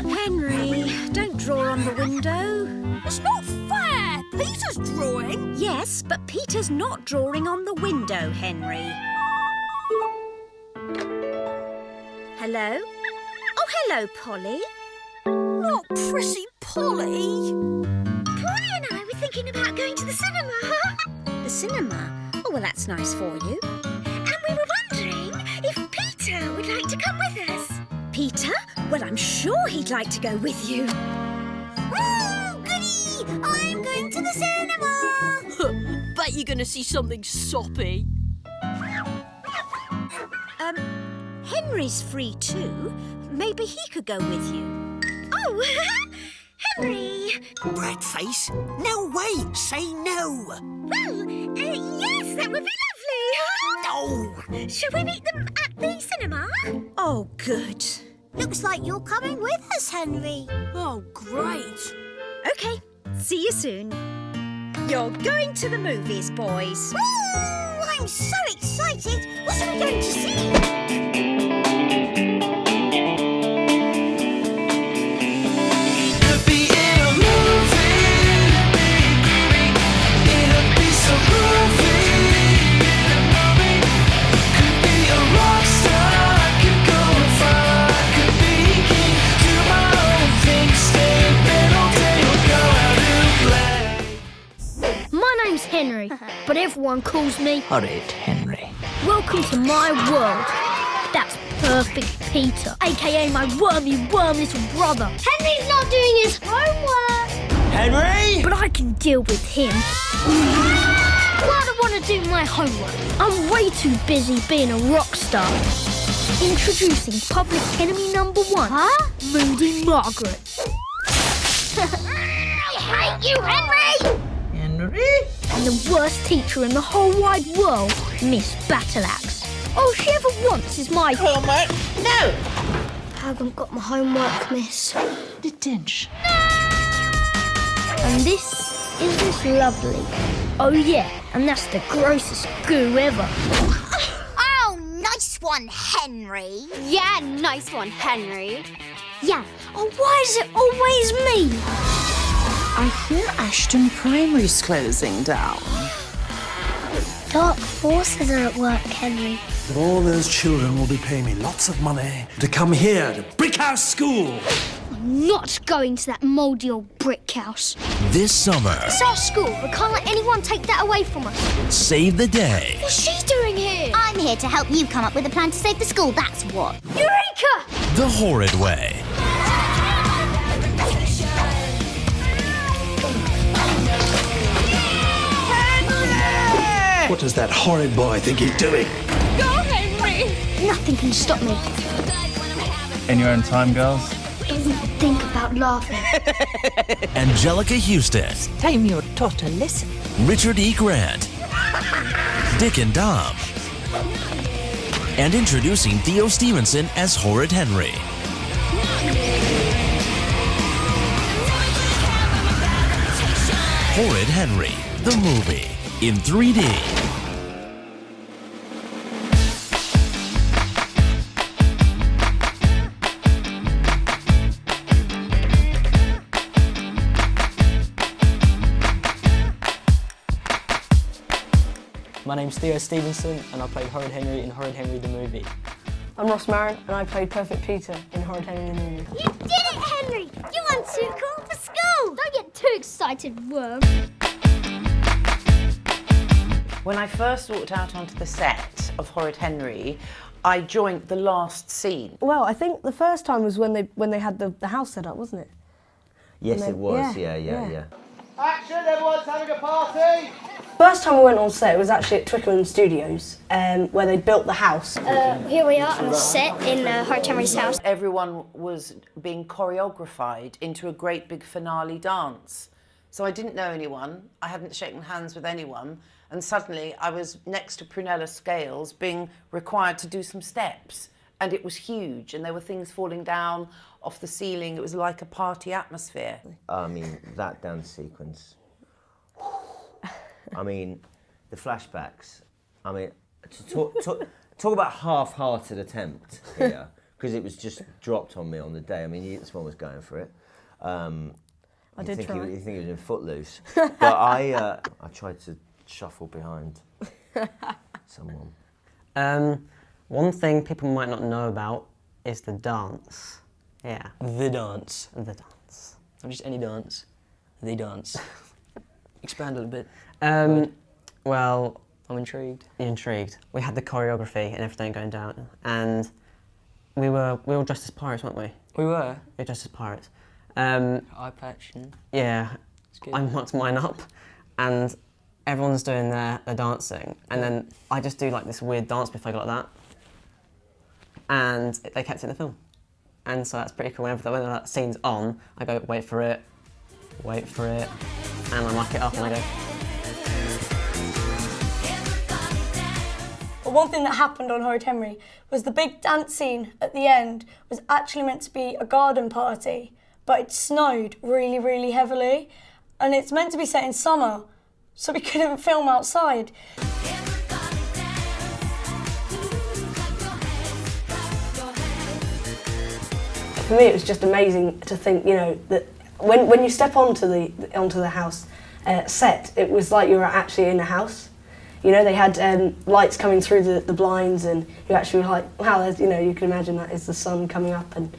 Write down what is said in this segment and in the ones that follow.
Henry, don't draw on the window. It's not fair! Peter's drawing! Yes, but Peter's not drawing on the window, Henry. Hello? Oh, hello, Polly. Not Prissy Polly. Polly and I were thinking about going to the cinema. The cinema? Oh, well, that's nice for you. And we were wondering if Peter would like to come with us. Peter? Well, I'm sure he'd like to go with you. Oh, goody! I'm going to the cinema! Bet you're going to see something soppy. Henry's free too. Maybe he could go with you. Oh, Henry! Breadface? No way! Say no! Well, yes, that would be lovely. No! Shall we meet them at the cinema? Oh, good. Looks like you're coming with us, Henry. Oh, great. OK, see you soon. You're going to the movies, boys. Woo! I'm so excited. What are we going to see? Henry, but everyone calls me Horrid Henry. Welcome to my world. That's Perfect Peter, aka my wormy worm little brother. Henry's not doing his homework. Henry! But I can deal with him. Why do I want to do my homework? I'm way too busy being a rock star. Introducing public enemy number 1, Moody Margaret. I hate you, Henry! Henry? And the worst teacher in the whole wide world, Miss Battleaxe. All she ever wants is my homework. No! I haven't got my homework, miss. Detention. And this is Miss Lovely. Oh yeah, and that's the grossest goo ever. Oh, nice one, Henry. Yeah, nice one, Henry. Yeah, oh why is it always me? I hear Ashton Primary's closing down. Dark forces are at work, Henry. All those children will be paying me lots of money to come here to Brick House School. I'm not going to that mouldy old brick house. This summer, It's our school. We can't let anyone take that away from us. save the day. What's she doing here? I'm here to help you come up with a plan to save the school, that's what. Eureka! The Horrid Way. What does that horrid boy think he's doing? Go, Henry! Nothing can stop me. In your own time, girls? Don't even think about laughing. Angelica Houston. Time you're taught a lesson. Richard E. Grant. Dick and Dom. And introducing Theo Stevenson as Horrid Henry. Horrid Henry, the movie, in 3D. My name's Theo Stevenson and I played Horrid Henry in Horrid Henry the movie. I'm Ross Marin and I played Perfect Peter in Horrid Henry the movie. You did it, Henry! You aren't too cool for school! Don't get too excited, worm. When I first walked out onto the set of Horrid Henry, I joined the last scene. Well, I think the first time was when they had the house set up, wasn't it? Yes, And it was. yeah. Yeah. Action, everyone's having a party! First time we went on set, it was actually at Twickenham Studios, where they built the house. Here we are on the set in Horrid Henry's house. Everyone was being choreographed into a great big finale dance. So I didn't know anyone, I hadn't shaken hands with anyone, and suddenly I was next to Prunella Scales being required to do some steps. And it was huge, and there were things falling down off the ceiling. It was like a party atmosphere. I mean, that dance sequence. I mean, the flashbacks. I mean, to talk about half-hearted attempt here, because it was just dropped on me on the day. I mean, this one was going for it. I did try. You think he was in Footloose, but I tried to shuffle behind someone. One thing people might not know about is the dance. Yeah. The dance. The dance. Not just any dance. The dance. Expand a little bit. Well, I'm intrigued. You're intrigued. We had the choreography and everything going down, and we were all dressed as pirates, weren't we? We were. We were dressed as pirates. Eye patch and... Yeah. I marked mine up, and everyone's doing their dancing, and then I just do like this weird dance before I got like that, and they kept it in the film. And so that's pretty cool. Whenever that scene's on, I go, wait for it, and I mark it up and I go. But one thing that happened on Horrid Henry was the big dance scene at the end was actually meant to be a garden party, but it snowed really, really heavily, and it's meant to be set in summer, so we couldn't film outside. For me, it was just amazing to think, you know, that when you step onto the house set, it was like you were actually in a house. You know, they had lights coming through the blinds, and you actually were like, wow, there's, you know, you can imagine that is the sun coming up, and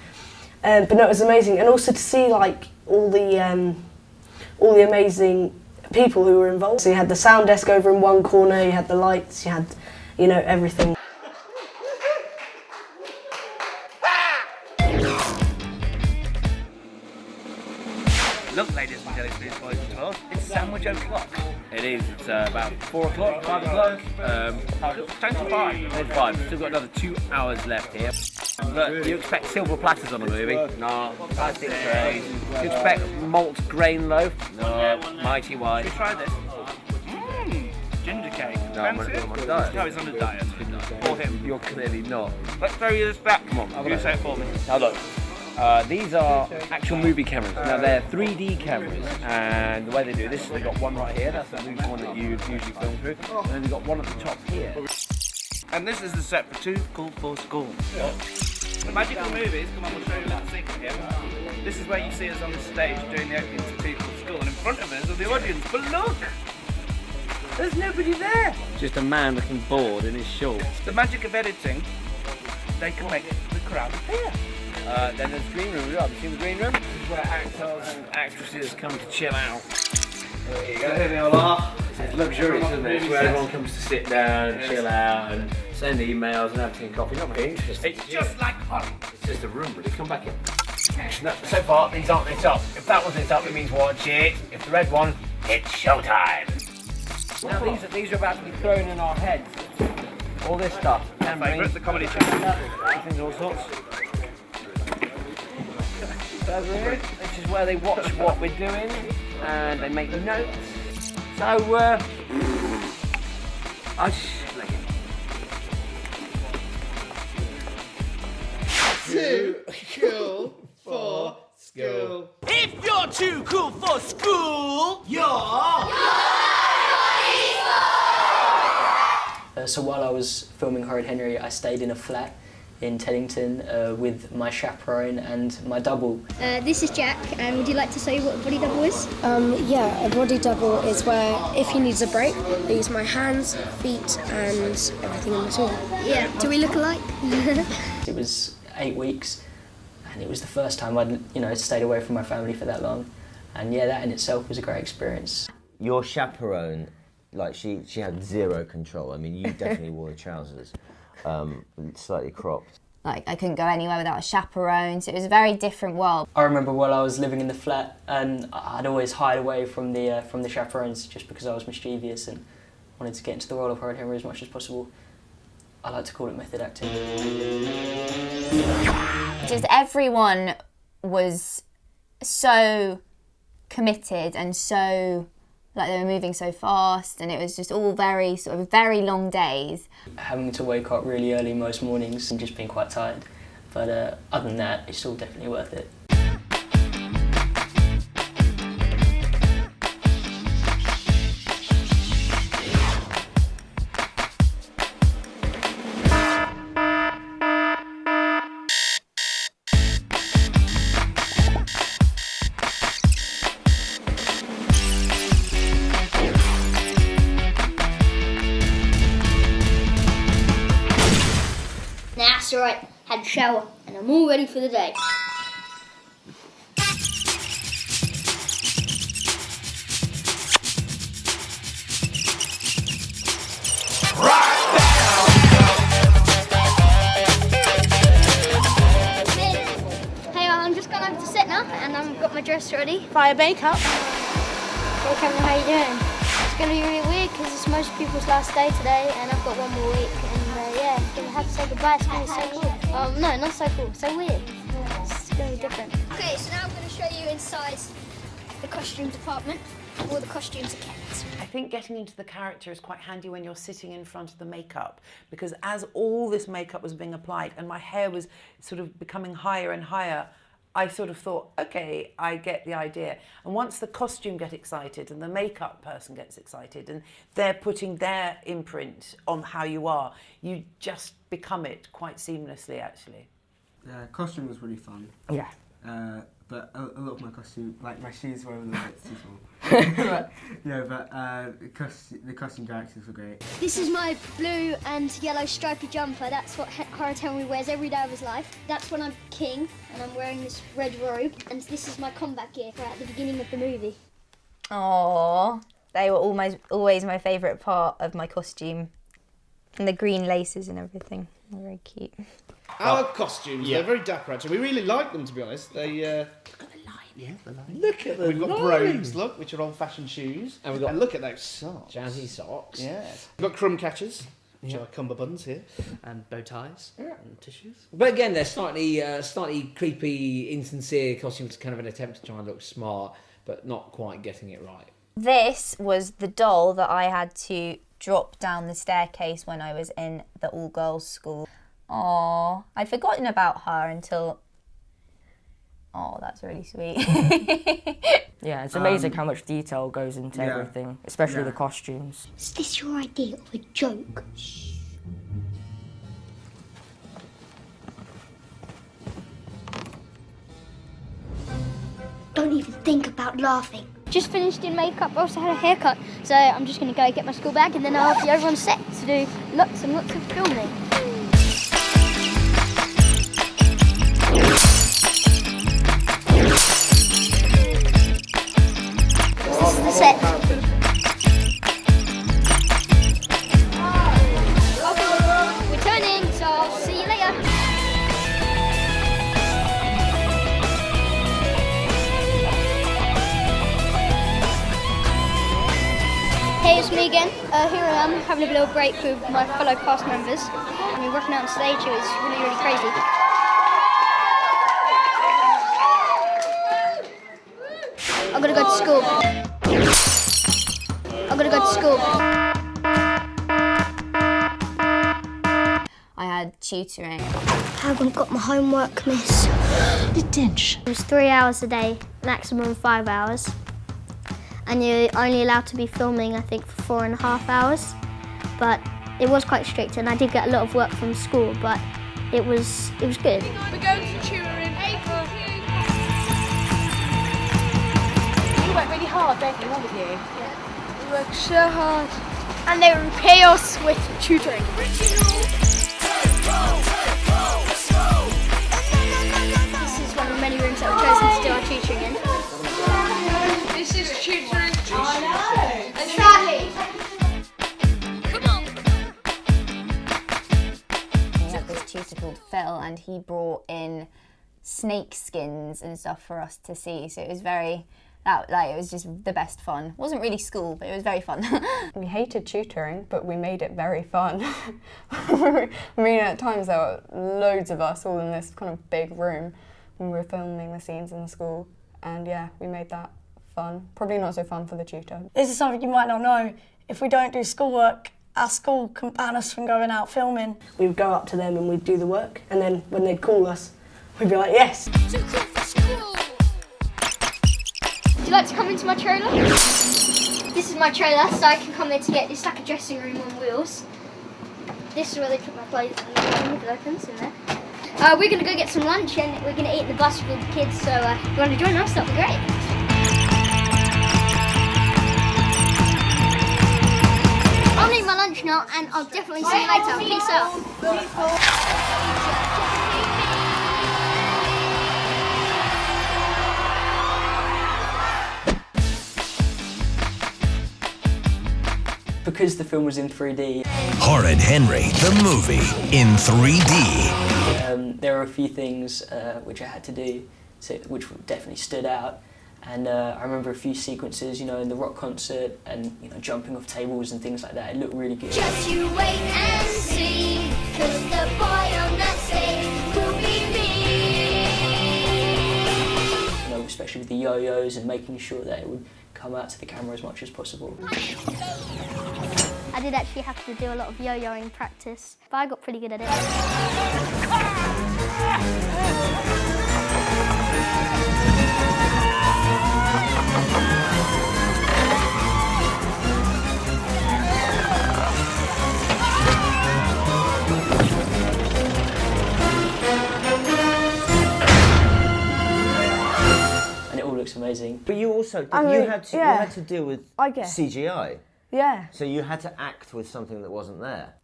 but no, it was amazing, and also to see like all the amazing people who were involved. So you had the sound desk over in one corner, you had the lights, you had, you know, everything. Look, ladies and gentlemen, boys and girls, it's sandwich o'clock. It is. It's about 4 o'clock, 5 o'clock. 5. Still got another 2 hours left here. Look, you expect silver platters on a movie? No. Plastic trays. You expect malt grain loaf? No. Mighty white. Should we try this? Ginger cake. No, I'm on a diet. No, he's on a diet. For him. You're clearly not. Let's throw you this back. Come on, you say it for me. Now look. These are actual movie cameras. Now they're 3D cameras, and the way they do this is they've got one right here, that's the one that you usually film through, and then they've got one at the top here. And this is the set for Too Cool for School. The magic of movies, come on, we'll show you a little secret here. This is where you see us on the stage doing the opening to Too Cool for School, and in front of us are the audience, but look! There's nobody there! Just a man looking bored in his shorts. The magic of editing, they can make the crowd appear. Then there's the green room. Have you seen the green room? This is where actors and actresses come to chill out. There you go. Here they all are. It's luxurious, isn't it? It's where everyone comes to sit down and chill out and send emails and have tea and coffee. Not very interesting. It's just like Holly. It's just a room, really. Come back in. No, so far, these aren't lit up. If that one's lit up, it means watch it. If the red one, it's showtime. Now these are about to be thrown in our heads. All this stuff. My favourite, the comedy channel. Everything's all sorts. This is where they watch what we're doing and they make notes. So, I just like it. Too cool for school. If you're too cool for school, So while I was filming Horrid Henry, I stayed in a flat in Teddington with my chaperone and my double. This is Jack, and would you like to say what a body double is? Yeah, a body double is where if he needs a break, I use my hands, feet and everything in between. Yeah, do we look alike? It was 8 weeks, and it was the first time I'd stayed away from my family for that long, and yeah, that in itself was a great experience. Your chaperone, like she had zero control. I mean, you definitely wore the trousers. Slightly cropped. Like, I couldn't go anywhere without a chaperone, so it was a very different world. I remember while I was living in the flat, and I'd always hide away from the chaperones just because I was mischievous and wanted to get into the world of Horrid Henry as much as possible. I like to call it method acting. Just everyone was so committed and so, like, they were moving so fast, and it was just all very long days. Having to wake up really early most mornings and just being quite tired. But other than that, it's still definitely worth it. That's alright, had a shower and I'm all ready for the day. Hey, I'm just gone over to set now and I've got my dress ready. Fire makeup. Hey Cameron, how you doing? It's going to be really weird because it's most people's last day today and I've got one more week and yeah, I'm going to have to say goodbye. It's going to be so cool. No, not so cool, so weird. It's going to be different. Okay, so now I'm going to show you inside the costume department. All the costumes are kept. I think getting into the character is quite handy when you're sitting in front of the makeup, because as all this makeup was being applied and my hair was sort of becoming higher and higher, I sort of thought, okay, I get the idea. And once the costume gets excited and the makeup person gets excited and they're putting their imprint on how you are, you just become it quite seamlessly, actually. Costume was really fun. Yeah. But a lot of my costume, like my shoes were a little bit too small. The costume characters were great. This is my blue and yellow stripy jumper. That's what Horrid Henry wears every day of his life. That's when I'm king and I'm wearing this red robe. And this is my combat gear for at the beginning of the movie. Aww, they were always my favourite part of my costume. And the green laces and everything. They're very cute. Our costumes, they're very dapper actually. We really like them, to be honest. They look at the line. Yeah, the line. Look at them. We've got brogues, look, which are old-fashioned shoes. And we've got look at those socks. Jazzy socks. Yes. We've got crumb catchers, which are cummerbunds here, and bow ties and tissues. But again, they're slightly creepy, insincere costumes, kind of an attempt to try and look smart, but not quite getting it right. This was the doll that I had to drop down the staircase when I was in the all-girls school. Aww, I'd forgotten about her until... Oh, that's really sweet. Yeah, it's amazing how much detail goes into everything, especially the costumes. Is this your idea of a joke? Shh. Don't even think about laughing. Just finished in makeup, I also had a haircut, so I'm just going to go get my school bag and then I'll be over on set to do lots and lots of filming. This is the set. We're turning, so I'll see you later. Hey, it's me again. Here I am having a little break with my fellow cast members. And we're working out on stage. It was really, really crazy. I'm gonna go to school. I'm gonna go to school. I had tutoring. I haven't got my homework, miss. Detention. It was 3 hours a day, maximum 5 hours. And you're only allowed to be filming, I think, for 4.5 hours. But it was quite strict, and I did get a lot of work from school, but it was good. We're going to tutoring. You work really hard, don't you, haven't you? Yeah. We work so hard. And they repay us with tutoring. This is one of the many rooms that we've chosen to do our tutoring in. This is tutoring. Charlie! We had this tutor called Phil and he brought in snake skins and stuff for us to see, so it was it was just the best fun. It wasn't really school, but it was very fun. We hated tutoring, but we made it very fun. I mean, at times there were loads of us all in this kind of big room when we were filming the scenes in school, and yeah, we made that fun. Probably not so fun for the tutor. This is something you might not know. If we don't do schoolwork, our school can ban us from going out filming. We would go up to them and we'd do the work, and then when they'd call us, we'd be like, yes. Would you like to come into my trailer? This is my trailer, so I can come in to get this like a dressing room on wheels. This is where they put my clothes and it opens in there. We're going to go get some lunch and we're going to eat in the bus with all the kids, so if you want to join us, that'll be great. I'll eat my lunch emotional, and I'll definitely see you later. Peace out. Because the film was in 3D. Horrid Henry, the movie, in 3D. There are a few things which I had to do, which definitely stood out. And I remember a few sequences, you know, in the rock concert and, you know, jumping off tables and things like that. It looked really good. Just you wait and see, 'cause the boy on that stage will be me. You know, especially with the yo-yos and making sure that it would come out to the camera as much as possible. I did actually have to do a lot of yo-yoing practice, but I got pretty good at it. And it all looks amazing. But you also I mean, you had to deal with I guess. CGI. Yeah. So you had to act with something that wasn't there.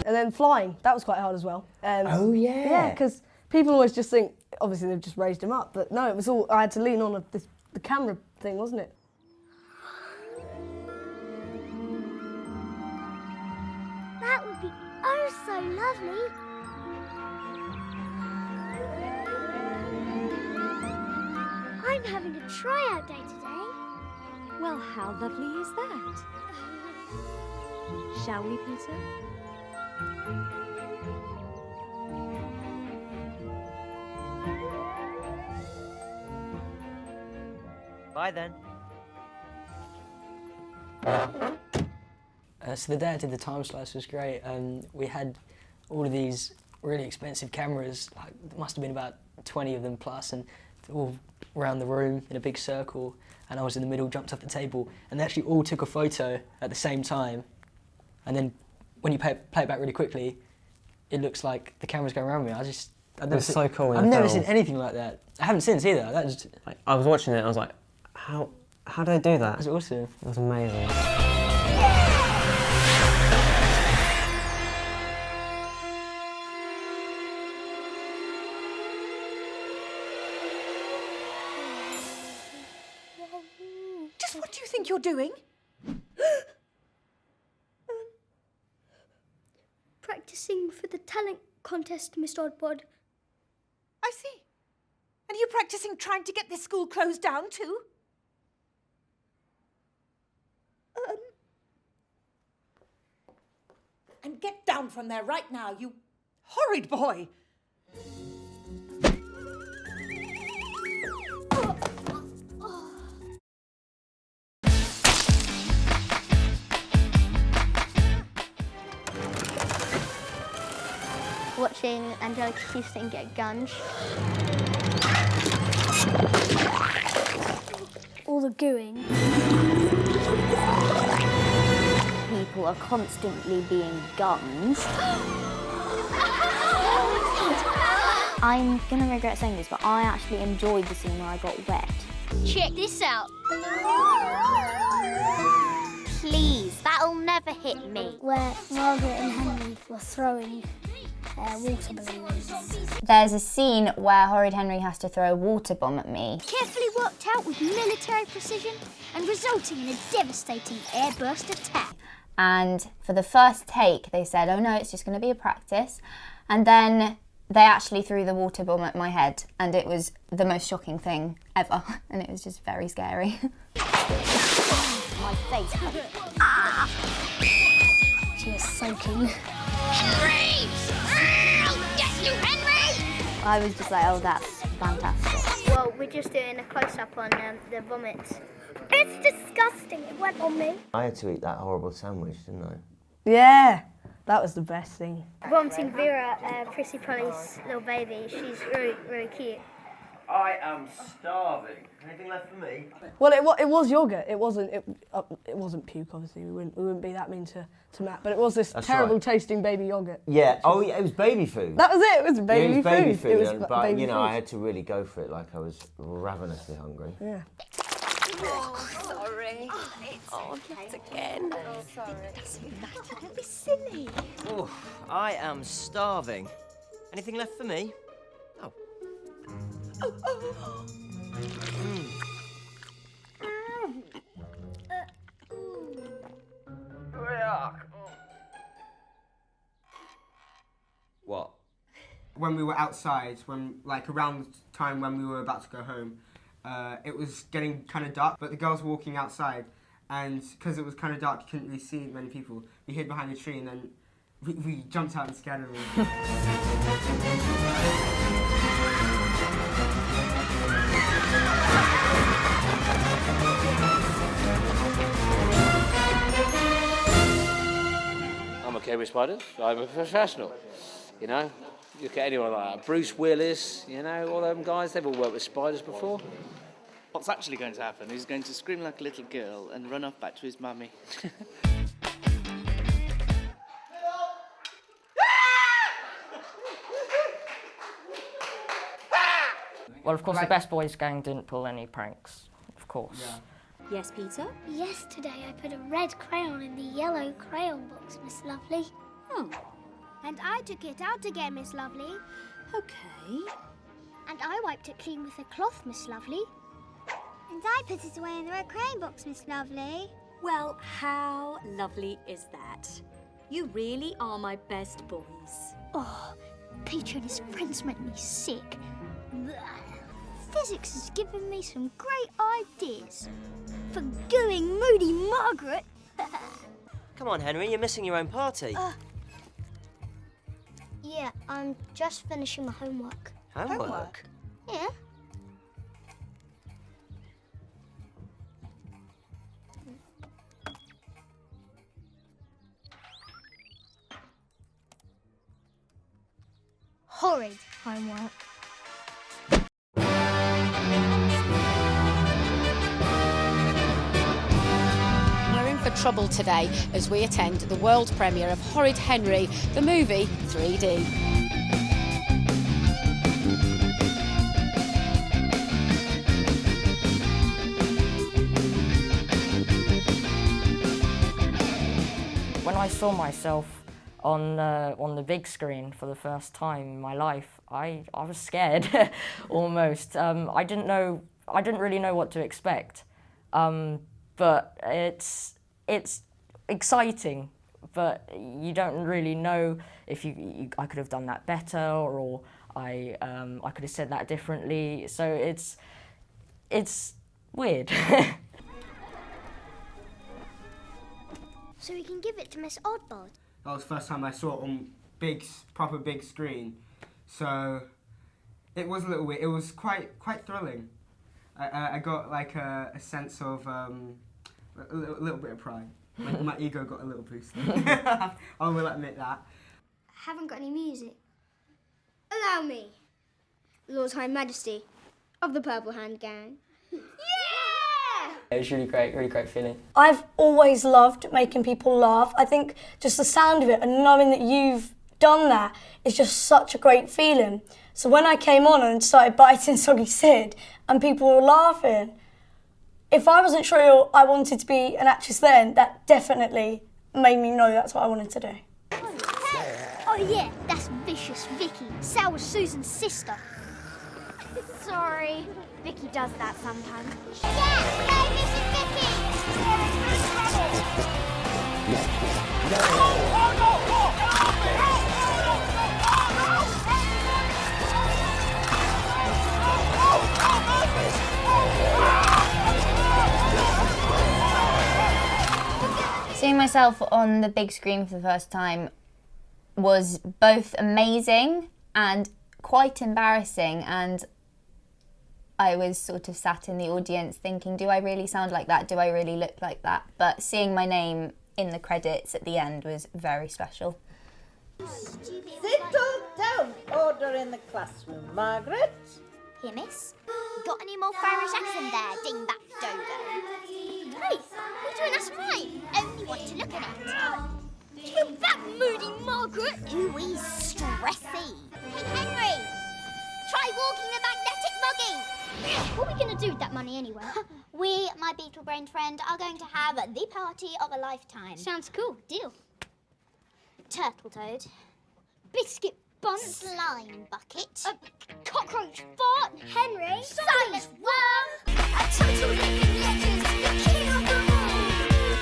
And then flying, that was quite hard as well. Oh yeah. Yeah, because people always just think, obviously they've just raised him up, but no, it was all, I had to lean on the camera thing, wasn't it? That would be oh so lovely. I'm having a tryout day today. Well, how lovely is that? Shall we, Peter? Bye then. So the day I did the time slice was great. We had all of these really expensive cameras, like, there must have been about 20 of them plus, and all around the room in a big circle, and I was in the middle, jumped off the table, and they actually all took a photo at the same time. And then when you play it back really quickly, it looks like the camera's going around me. It was so cool. I've never seen anything like that. I haven't since either. That was I was watching it and I was like, how did they do that? It was awesome. It was amazing. Just what do you think you're doing? Practicing for the talent contest, Mr. Oddbod. I see. And are you practicing trying to get this school closed down too? And get down from there right now, you horrid boy! Watching Angelica Houston get gunged. All the gooing. People are constantly being gunged. I'm gonna regret saying this, but I actually enjoyed the scene where I got wet. Check this out. Please, that'll never hit me. Where Margaret and Henry were throwing water balloons. There's a scene where Horrid Henry has to throw a water bomb at me. Carefully worked out with military precision and resulting in a devastating airburst attack. And for the first take, they said, oh no, it's just gonna be a practice. And then they actually threw the water bomb at my head, and it was the most shocking thing ever. And it was just very scary. My face. Ah! She was soaking. Henry! Yes, you Henry! I was just like, oh, that's fantastic. Well, we're just doing a close-up on the vomit. It's disgusting. It went on me. I had to eat that horrible sandwich, didn't I? Yeah, that was the best thing. Vomiting Vera, Prissy Polly's little baby. She's really, really cute. I am starving. Anything left for me? Well, it was yogurt. It wasn't puke. Obviously, we wouldn't be that mean to Matt. But it was this terrible tasting baby yogurt. Yeah. Oh, yeah. It was baby food. That was it. It was baby it was baby food. It was but baby you know, food. I had to really go for it. Like I was ravenously hungry. Yeah. Oh, sorry. Oh, not again. Oh, sorry. It doesn't matter. Don't be silly. Oh, I am starving. Anything left for me? Oh. What? When we were outside, around the time when we were about to go home, it was getting kind of dark, but the girls were walking outside, and because it was kind of dark, you couldn't really see many people. We hid behind a tree, and then we jumped out and scared them. I'm okay with spiders. I'm a professional. You know, you look at anyone like that. Bruce Willis, you know, all them guys, they've all worked with spiders before. What's actually going to happen? He's going to scream like a little girl and run off back to his mummy. Well, of course, the Best Boys gang didn't pull any pranks, of course. Yes, Peter? Yesterday I put a red crayon in the yellow crayon box, Miss Lovely. And I took it out again, Miss Lovely. Okay. And I wiped it clean with a cloth, Miss Lovely. And I put it away in the red crayon box, Miss Lovely. Well, how lovely is that? You really are my best boys. Oh, Peter and his friends make me sick. Physics has given me some great ideas. For going Moody Margaret. Come on, Henry, you're missing your own party. Yeah, I'm just finishing my homework. Homework? Yeah. Horrid homework. We're in for trouble today as we attend the world premiere of Horrid Henry, the movie 3D. When I saw myself on the big screen for the first time in my life, I was scared, almost. I didn't really know what to expect, but it's exciting. But you don't really know if I could have done that better, or I could have said that differently. So it's weird. So we can give it to Miss Oddbod. That was the first time I saw it on proper big screen. So it was a little weird. It was quite thrilling. I got like a sense of a little bit of pride. My ego got a little boost. I will admit that. I haven't got any music. Allow me. Lord High Majesty of the Purple Hand Gang. It was really great feeling. I've always loved making people laugh. I think just the sound of it and knowing that you've done that is just such a great feeling. So when I came on and started biting Soggy Sid and people were laughing, if I wasn't sure I wanted to be an actress then, that definitely made me know that's what I wanted to do. Oh yeah, that's Vicious Vicky, Sour Susan's sister. Sorry, Vicky does that sometimes. Seeing myself on the big screen for the first time was both amazing and quite embarrassing, and I was sort of sat in the audience thinking, do I really sound like that? Do I really look like that? But seeing my name in the credits at the end was very special. Sit all down. Order in the classroom, Margaret. Here, miss. Got any more Irish accent there, dingbat dodo? Please, what are you doing? That's right. Only want to look at it. You that moody Margaret! Ooh, he's stressy. Hey, Henry! Try walking the magnetic muggy! What are we going to do with that money anyway? We, my beetle-brained friend, are going to have the party of a lifetime. Sounds cool. Deal. Turtle toad. Biscuit bun. Slime bucket. Cockroach fart. Henry. Silent worm. A total living legend. The king of the moon.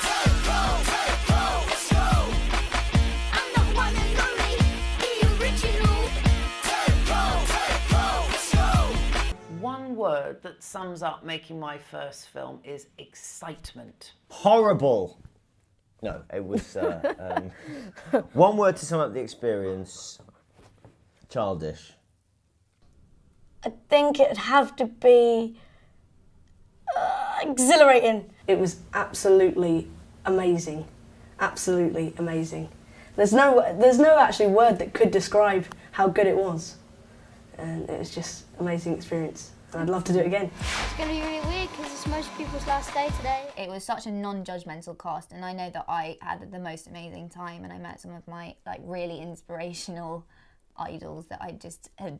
Let's go. I'm the one and only. The original. Let's go. One word that sums up making my first film is excitement. Horrible. No, it was one word to sum up the experience. Childish. I think it'd have to be exhilarating. It was absolutely amazing. Absolutely amazing. There's no actually word that could describe how good it was. And it was just an amazing experience. And I'd love to do it again. It's going to be really weird because it's most people's last day today. It was such a non-judgmental cast, and I know that I had the most amazing time, and I met some of my really inspirational idols that I just had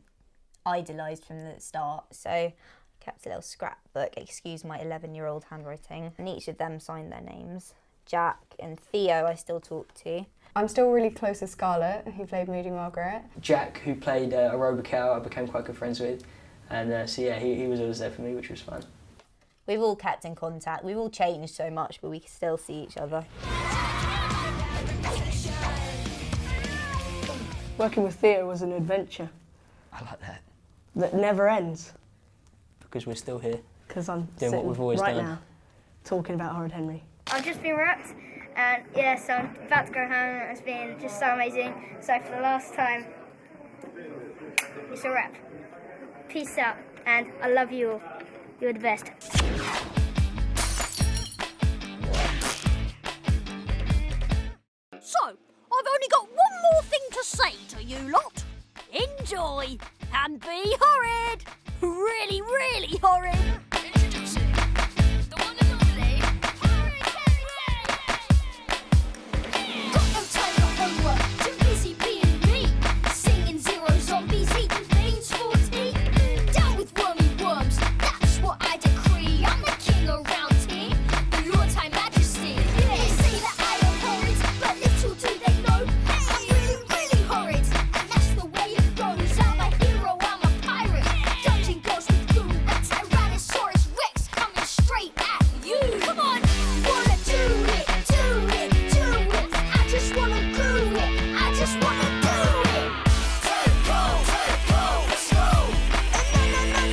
idolised from the start. So I kept a little scrapbook, excuse my 11-year-old handwriting, and each of them signed their names. Jack and Theo I still talk to. I'm still really close with Scarlett, who played Moody Margaret. Jack, who played Aerobical, I became quite good friends with. And so yeah, he was always there for me, which was fun. We've all kept in contact. We've all changed so much, but we can still see each other. Working with Theo was an adventure. I like that. That never ends. Because we're still here. Because I'm doing what we've always right done. now, talking about Horrid Henry. I've just been wrapped, and yeah, so I'm about to go home. It's been just so amazing. So for the last time, it's a wrap. Peace out, and I love you all. You're the best. So, I've only got one more thing to say to you lot. Enjoy, and be horrid. Really, really horrid. Introducing the one and only Horrid Henry. Got no time for homework, too busy being me. Singing zero zombies, eating beans for tea. Down with wormy worms, that's what I decree. I'm the king around here, the Lord High Majesty. They say that I am horrid, but little do they know I'm really, really horrid, and that's the way it goes. I'm a hero, I'm a pirate. Dungeon goes with you, a Tyrannosaurus Rex coming straight at you. Come on, wanna do it, do it, do it. I just wanna do it, I just wanna do it. Let's go.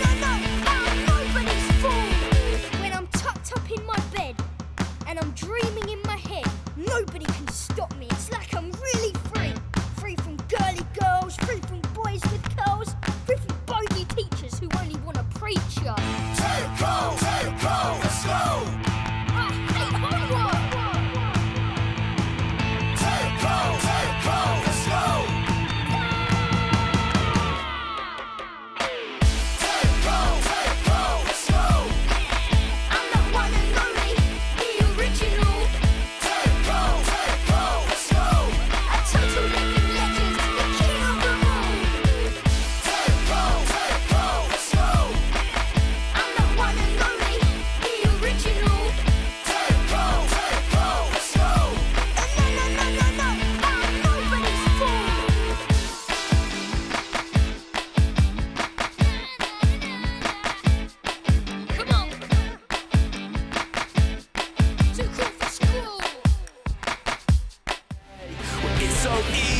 No, I'm nobody's fool. When I'm tucked up in my bed and I'm dreaming in my head, nobody can stop me. It's like I'm really free. Free from girly girls, free from boys with curls, free from bogey teachers who only want to preach ya. Let's go. I hate homework. Let's go. I'm the one and only, the original. Let's go. A total living legend, the king of the moon. Let's go. I'm the one and only, the original. Let's go. No, I'm nobody's fool. Come on. Too cool for school. It's so easy.